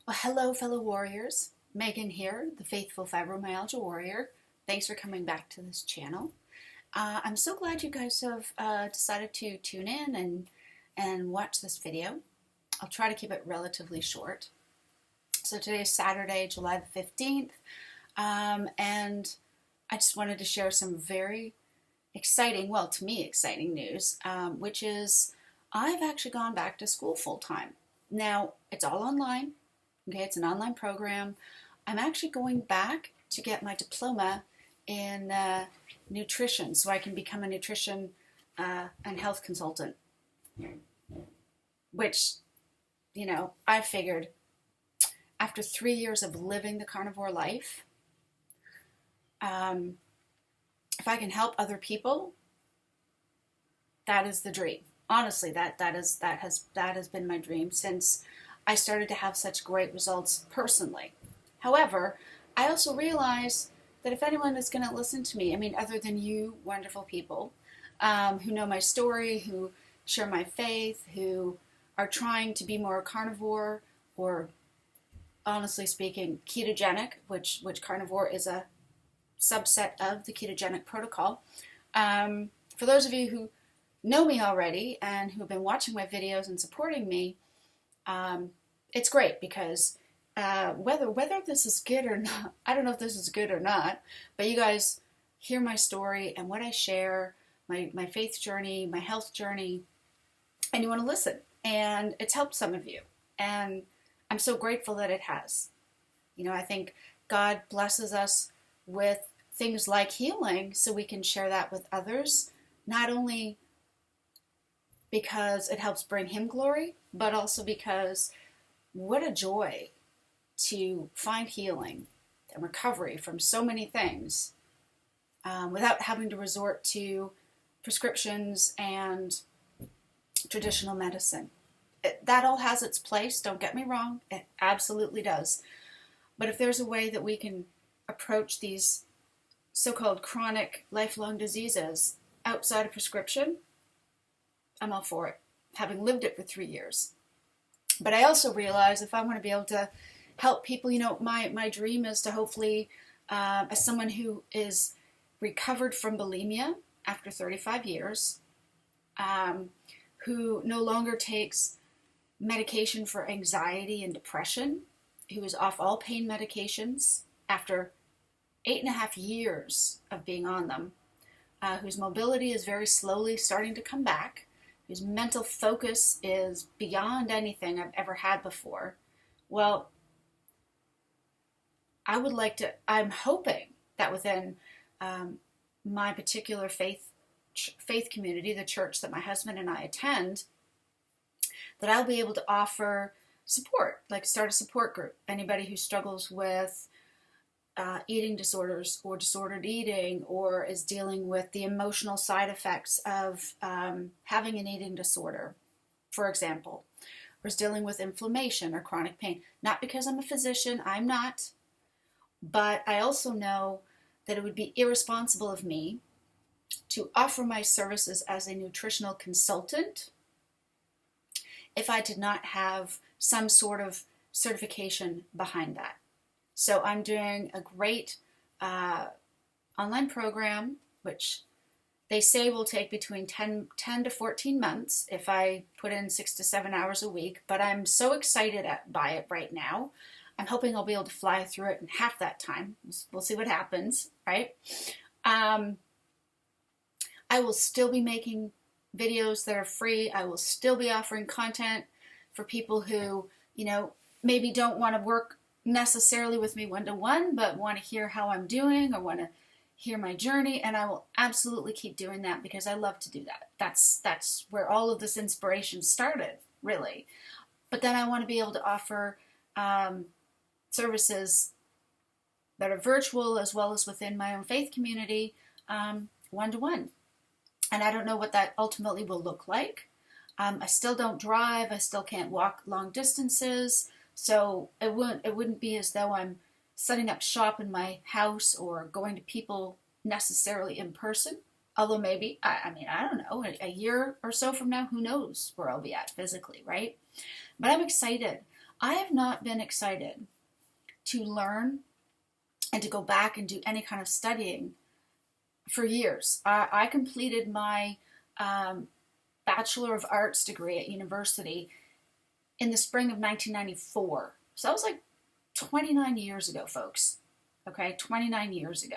Well, hello, fellow warriors. Megan here, the faithful fibromyalgia warrior. Thanks for coming back to this channel. I'm so glad you guys have decided to tune in and watch this video. I'll try to keep it relatively short. So today is Saturday, July the 15th, and I just wanted to share some very exciting, well, to me, exciting news, which is I've actually gone back to school full time. Now, it's all online. Okay, it's an online program. I'm actually going back to get my diploma in nutrition so I can become a nutrition and health consultant. Which, I figured after 3 years of living the carnivore life, if I can help other people, that is the dream. Honestly, that has been my dream since I started to have such great results personally. However, I also realize that if anyone is going to listen to me, other than you wonderful people who know my story, who share my faith, who are trying to be more carnivore or, honestly speaking, ketogenic, which carnivore is a subset of the ketogenic protocol. For those of you who know me already and who have been watching my videos and supporting me, it's great because whether this is good or not, I don't know if this is good or not, but you guys hear my story and what I share, my faith journey, my health journey, and you want to listen. And it's helped some of you. And I'm so grateful that it has. I think God blesses us with things like healing so we can share that with others, not only because it helps bring Him glory, but also because what a joy to find healing and recovery from so many things without having to resort to prescriptions and traditional medicine. That all has its place, don't get me wrong, it absolutely does. But if there's a way that we can approach these so-called chronic lifelong diseases outside of prescription, I'm all for it, having lived it for 3 years. But I also realize if I want to be able to help people, my dream is to hopefully, as someone who is recovered from bulimia after 35 years, who no longer takes medication for anxiety and depression, who is off all pain medications after 8.5 years of being on them, whose mobility is very slowly starting to come back, whose mental focus is beyond anything I've ever had before. Well, I'm hoping that within my particular faith community, the church that my husband and I attend, that I'll be able to offer support, like start a support group. Anybody who struggles with eating disorders or disordered eating, or is dealing with the emotional side effects of having an eating disorder, for example, or is dealing with inflammation or chronic pain. Not because I'm a physician, I'm not, but I also know that it would be irresponsible of me to offer my services as a nutritional consultant if I did not have some sort of certification behind that. So I'm doing a great online program, which they say will take between 10 to 14 months if I put in 6 to 7 hours a week. But I'm so excited by it right now. I'm hoping I'll be able to fly through it in half that time. We'll see what happens, right? I will still be making videos that are free. I will still be offering content for people who, maybe don't want to work necessarily with me one-to-one, but want to hear how I'm doing or want to hear my journey. And I will absolutely keep doing that because I love to do that. That's where all of this inspiration started, really. But then I want to be able to offer services that are virtual as well as within my own faith community, one-to-one. And I don't know what that ultimately will look like. I still don't drive. I still can't walk long distances. So it wouldn't be as though I'm setting up shop in my house or going to people necessarily in person. Although maybe, I don't know, a year or so from now, who knows where I'll be at physically, right? But I'm excited. I have not been excited to learn and to go back and do any kind of studying for years. I completed my Bachelor of Arts degree at university in the spring of 1994. So that was like 29 years ago, folks. Okay, 29 years ago.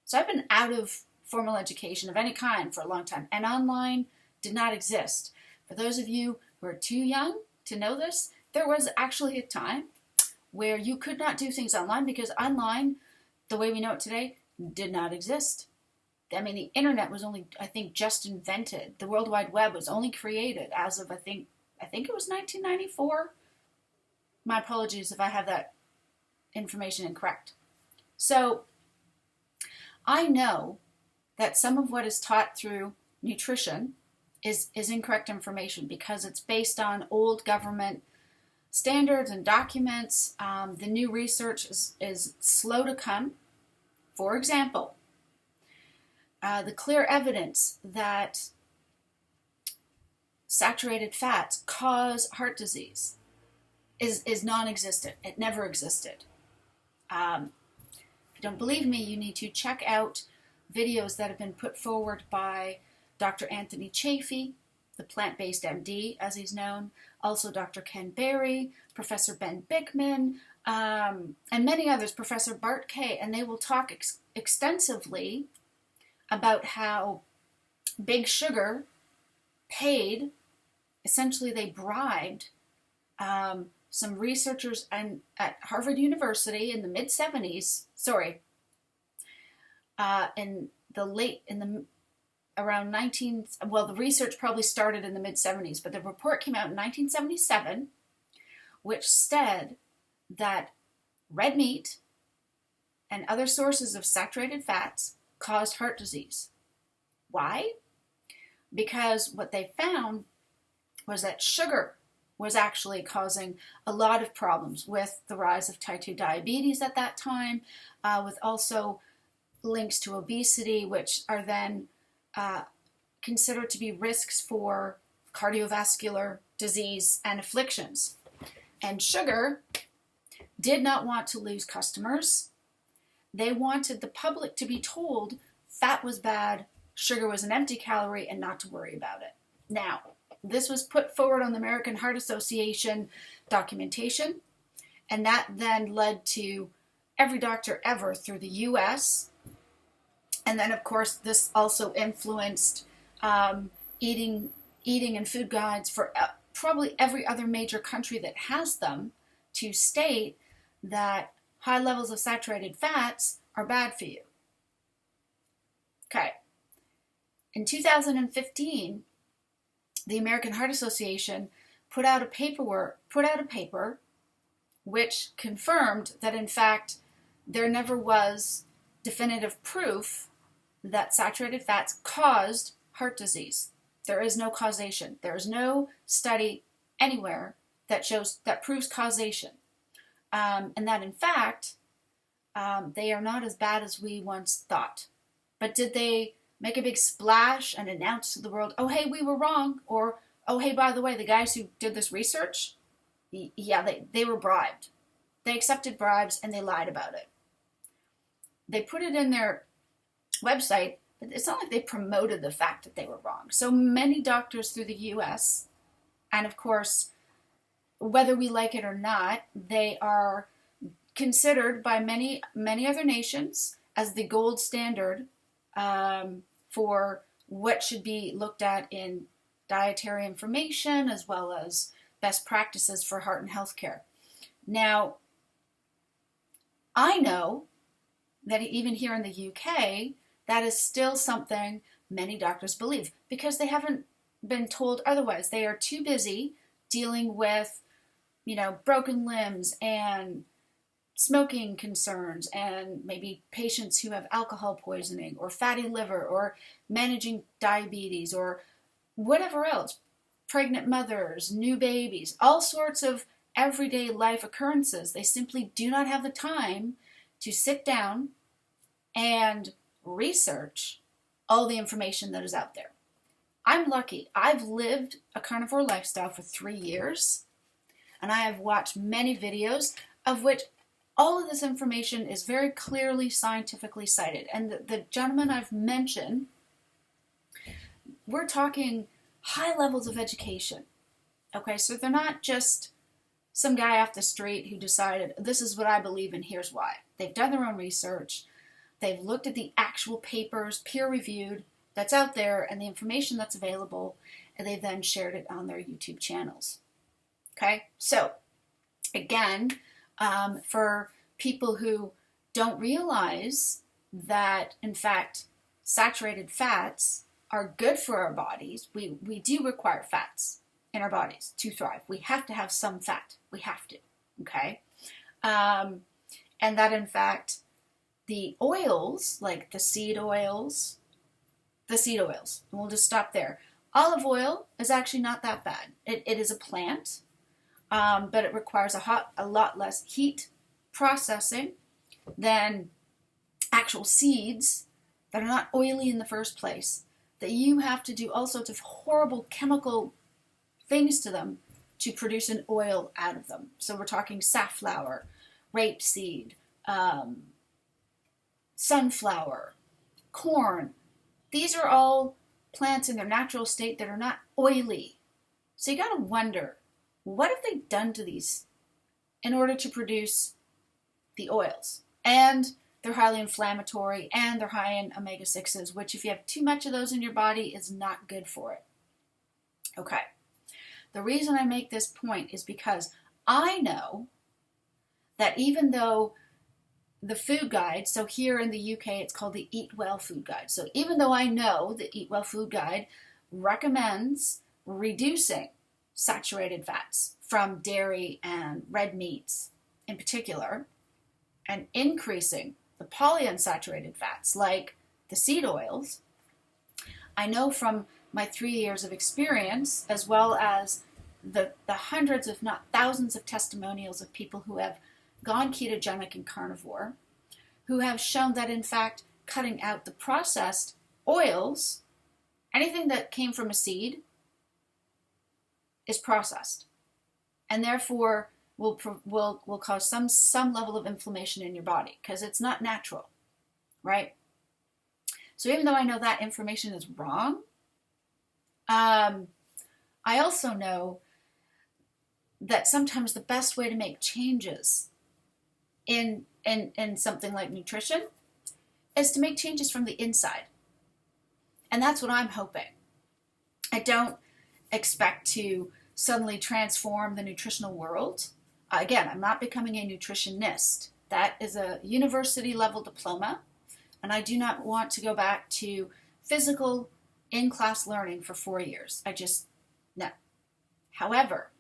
So I've been out of formal education of any kind for a long time, and online did not exist. For those of you who are too young to know this, there was actually a time where you could not do things online because online, the way we know it today, did not exist. I mean, the internet was only, I think, just invented. The World Wide Web was only created as of, I think it was 1994. My apologies if I have that information incorrect. So I know that some of what is taught through nutrition is incorrect information because it's based on old government standards and documents. The new research is slow to come. For example, the clear evidence that saturated fats cause heart disease is non-existent. It never existed. If you don't believe me, you need to check out videos that have been put forward by Dr. Anthony Chaffee, the plant-based MD, as he's known, also Dr. Ken Berry, Professor Ben Bickman, and many others, Professor Bart Kay, and they will talk extensively about how Big Sugar paid, essentially they bribed some researchers at Harvard University in the mid-70s, the research probably started in the mid-70s, but the report came out in 1977, which said that red meat and other sources of saturated fats caused heart disease. Why? Because what they found was that sugar was actually causing a lot of problems with the rise of type 2 diabetes at that time, with also links to obesity, which are then considered to be risks for cardiovascular disease and afflictions. And sugar did not want to lose customers. They wanted the public to be told fat was bad, sugar was an empty calorie, and not to worry about it. Now, this was put forward on the American Heart Association documentation, and that then led to every doctor ever through the U.S. And then, of course, this also influenced eating and food guides for probably every other major country that has them to state that high levels of saturated fats are bad for you. Okay. In 2015, the American Heart Association put out a paper which confirmed that, in fact, there never was definitive proof that saturated fats caused heart disease. There is no causation. There is no study anywhere that proves causation. And that, in fact, they are not as bad as we once thought. But did they make a big splash and announce to the world, oh, hey, we were wrong? Or, oh, hey, by the way, the guys who did this research, yeah, they were bribed. They accepted bribes and they lied about it. They put it in their website, but it's not like they promoted the fact that they were wrong. So many doctors through the U.S., and of course, whether we like it or not, they are considered by many other nations as the gold standard for what should be looked at in dietary information as well as best practices for heart and health care. Now, I know that even here in the UK, that is still something many doctors believe because they haven't been told otherwise. They are too busy dealing with, broken limbs and smoking concerns and maybe patients who have alcohol poisoning or fatty liver or managing diabetes or whatever else, pregnant mothers, new babies, all sorts of everyday life occurrences. They simply do not have the time to sit down and research all the information that is out there. I'm lucky. I've lived a carnivore lifestyle for 3 years. And I have watched many videos of which all of this information is very clearly scientifically cited. And the gentleman I've mentioned, we're talking high levels of education. Okay, so they're not just some guy off the street who decided, this is what I believe and here's why. They've done their own research. They've looked at the actual papers, peer-reviewed, that's out there, and the information that's available, and they've then shared it on their YouTube channels. Okay, so again, for people who don't realize that, in fact, saturated fats are good for our bodies, we do require fats in our bodies to thrive. We have to have some fat. We have to, okay? And that, in fact, the oils, like the seed oils, and we'll just stop there. Olive oil is actually not that bad. It is a plant, but it requires a lot less heat processing than actual seeds that are not oily in the first place, that you have to do all sorts of horrible chemical things to them to produce an oil out of them. So we're talking safflower, rapeseed, sunflower, corn. These are all plants in their natural state that are not oily. So you got to wonder, what have they done to these in order to produce the oils? And they're highly inflammatory, and they're high in omega-6s, which if you have too much of those in your body is not good for it. Okay. The reason I make this point is because I know that even though the food guide, so here in the UK it's called the Eat Well Food Guide. So even though I know the Eat Well Food Guide recommends reducing saturated fats from dairy and red meats in particular, and increasing the polyunsaturated fats like the seed oils, I know from my 3 years of experience, as well as the hundreds, if not thousands, of testimonials of people who have gone ketogenic and carnivore, who have shown that, in fact, cutting out the processed oils, anything that came from a seed, is processed, and therefore will cause some level of inflammation in your body because it's not natural, right? So even though I know that information is wrong, I also know that sometimes the best way to make changes in something like nutrition is to make changes from the inside. And that's what I'm hoping. I don't expect to suddenly transform the nutritional world. Again, I'm not becoming a nutritionist. That is a university level diploma, and I do not want to go back to physical in-class learning for 4 years. No. However,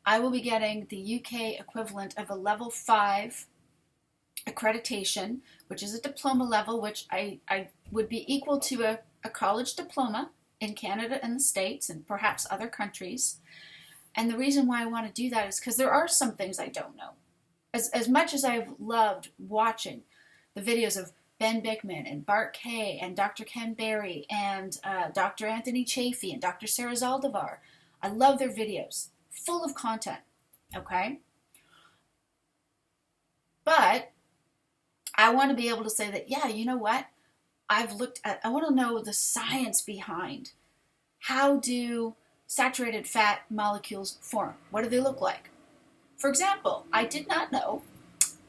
I will be getting the UK equivalent of a level 5 accreditation, which is a diploma level, which I would be equal to a college diploma in Canada and the States and perhaps other countries. And the reason why I want to do that is because there are some things I don't know. As much as I've loved watching the videos of Ben Bickman and Bart Kay and Dr. Ken Berry and Dr. Anthony Chafee and Dr. Sarah Zaldivar, I love their videos, full of content, okay? But I want to be able to say that, yeah, you know what? I want to know the science behind how do saturated fat molecules form. What do they look like? For example, I did not know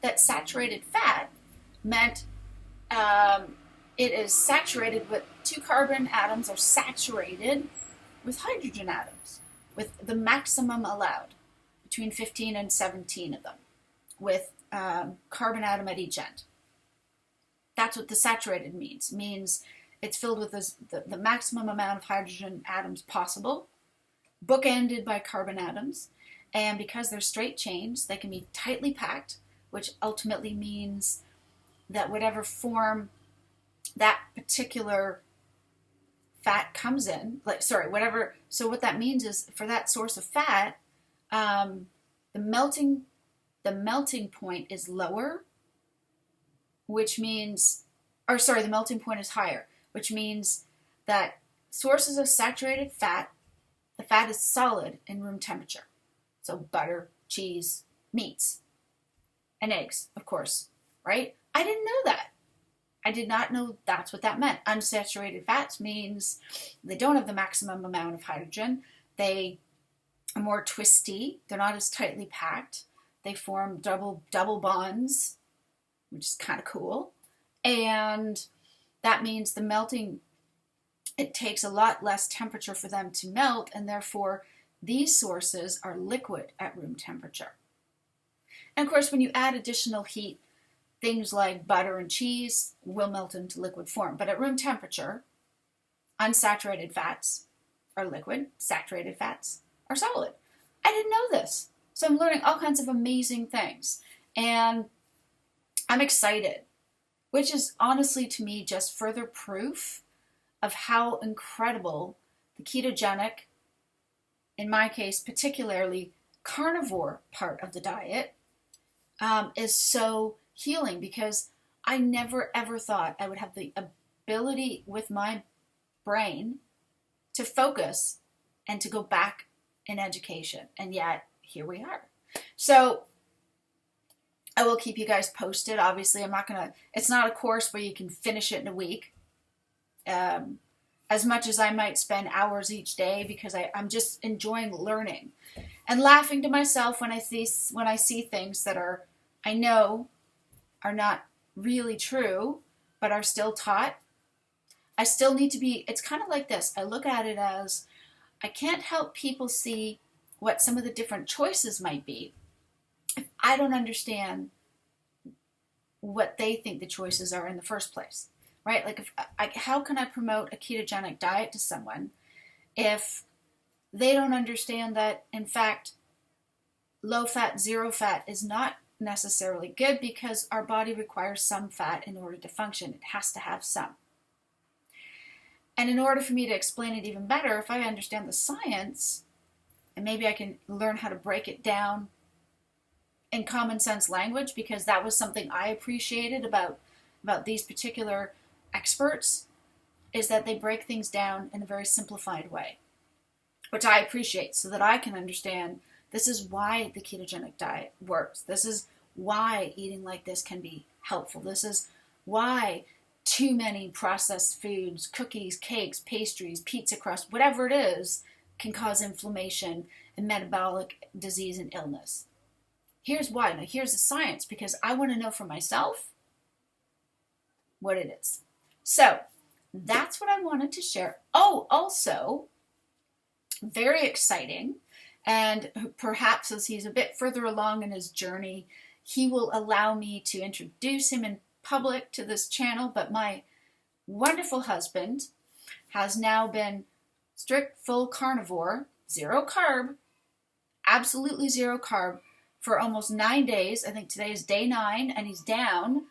that saturated fat meant it is saturated with 2 carbon atoms are saturated with hydrogen atoms, with the maximum allowed, between 15 and 17 of them, with carbon atom at each end. That's what the saturated means. It means it's filled with the maximum amount of hydrogen atoms possible, bookended by carbon atoms, and because they're straight chains, they can be tightly packed, which ultimately means that whatever form that particular fat comes in, so what that means is for that source of fat, the melting point is lower, which means, the melting point is higher, which means that sources of saturated fat, the fat is solid in room temperature. So butter, cheese, meats, and eggs, of course, right? I didn't know that. I did not know that's what that meant. Unsaturated fats means they don't have the maximum amount of hydrogen. They are more twisty. They're not as tightly packed. They form double bonds, which is kind of cool. And that means the melting, it takes a lot less temperature for them to melt, and therefore these sources are liquid at room temperature. And of course, when you add additional heat, things like butter and cheese will melt into liquid form. But at room temperature, unsaturated fats are liquid, saturated fats are solid. I didn't know this. So I'm learning all kinds of amazing things. And I'm excited, which is honestly to me just further proof of how incredible the ketogenic, in my case particularly carnivore part of the diet, is so healing, because I never ever thought I would have the ability with my brain to focus and to go back in education. And yet here we are. So I will keep you guys posted. Obviously, it's not a course where you can finish it in a week. As much as I might spend hours each day, because I'm just enjoying learning and laughing to myself when I see things that I know are not really true, but are still taught. I still need to be, it's kind of like this. I look at it as I can't help people see what some of the different choices might be if I don't understand what they think the choices are in the first place, right? Like, how can I promote a ketogenic diet to someone if they don't understand that, in fact, low fat, zero fat is not necessarily good, because our body requires some fat in order to function. It has to have some. And in order for me to explain it even better, if I understand the science, and maybe I can learn how to break it down in common sense language, because that was something I appreciated about these particular experts, is that they break things down in a very simplified way, which I appreciate, so that I can understand this is why the ketogenic diet works. This is why eating like this can be helpful. This is why too many processed foods, cookies, cakes, pastries, pizza crust, whatever it is, can cause inflammation and metabolic disease and illness. Here's why. Now, here's the science, because I want to know for myself what it is. So that's what I wanted to share. Oh, also, very exciting, and perhaps as he's a bit further along in his journey, he will allow me to introduce him in public to this channel. But my wonderful husband has now been strict full carnivore, zero carb, absolutely zero carb, for almost 9 days. I think today is day 9, and he's down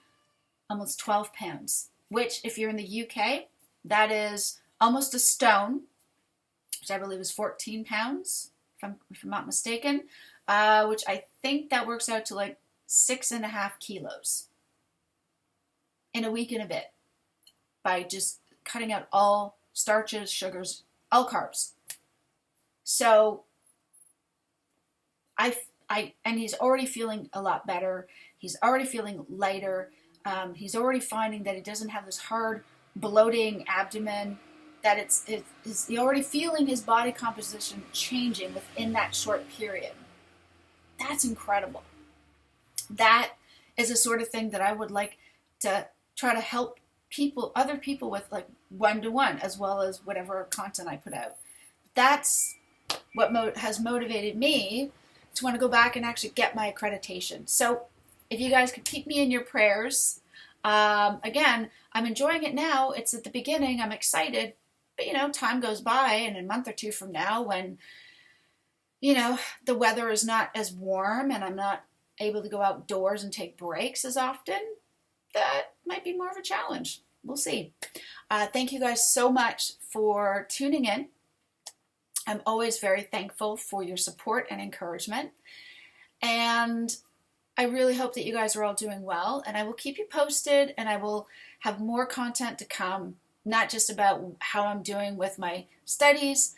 almost 12 pounds, which, if you're in the UK, that is almost a stone, which I believe is 14 pounds, if I'm not mistaken, which I think that works out to like 6.5 kilos in a week and a bit, by just cutting out all starches, sugars, all carbs. So and he's already feeling a lot better. He's already feeling lighter. He's already finding that he doesn't have this hard bloating abdomen, that he's already feeling his body composition changing within that short period. That's incredible. That is the sort of thing that I would like to try to help other people with, like one-to-one, as well as whatever content I put out. That's what has motivated me to want to go back and actually get my accreditation. So if you guys could keep me in your prayers. Again, I'm enjoying it now. It's at the beginning. I'm excited. But, time goes by, and a month or two from now, when, the weather is not as warm and I'm not able to go outdoors and take breaks as often, that might be more of a challenge. We'll see. Thank you guys so much for tuning in. I'm always very thankful for your support and encouragement. And I really hope that you guys are all doing well. And I will keep you posted, and I will have more content to come, not just about how I'm doing with my studies,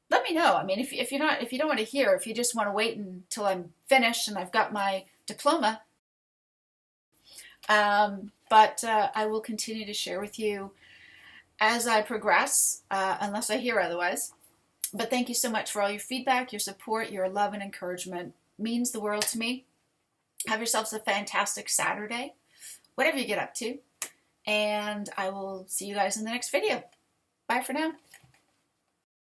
let me know. I mean, if you're not, if you don't want to hear, if you just want to wait until I'm finished and I've got my diploma, but I will continue to share with you as I progress, unless I hear otherwise. But thank you so much for all your feedback, your support, your love and encouragement. It means the world to me. Have yourselves a fantastic Saturday, whatever you get up to. And I will see you guys in the next video. Bye for now.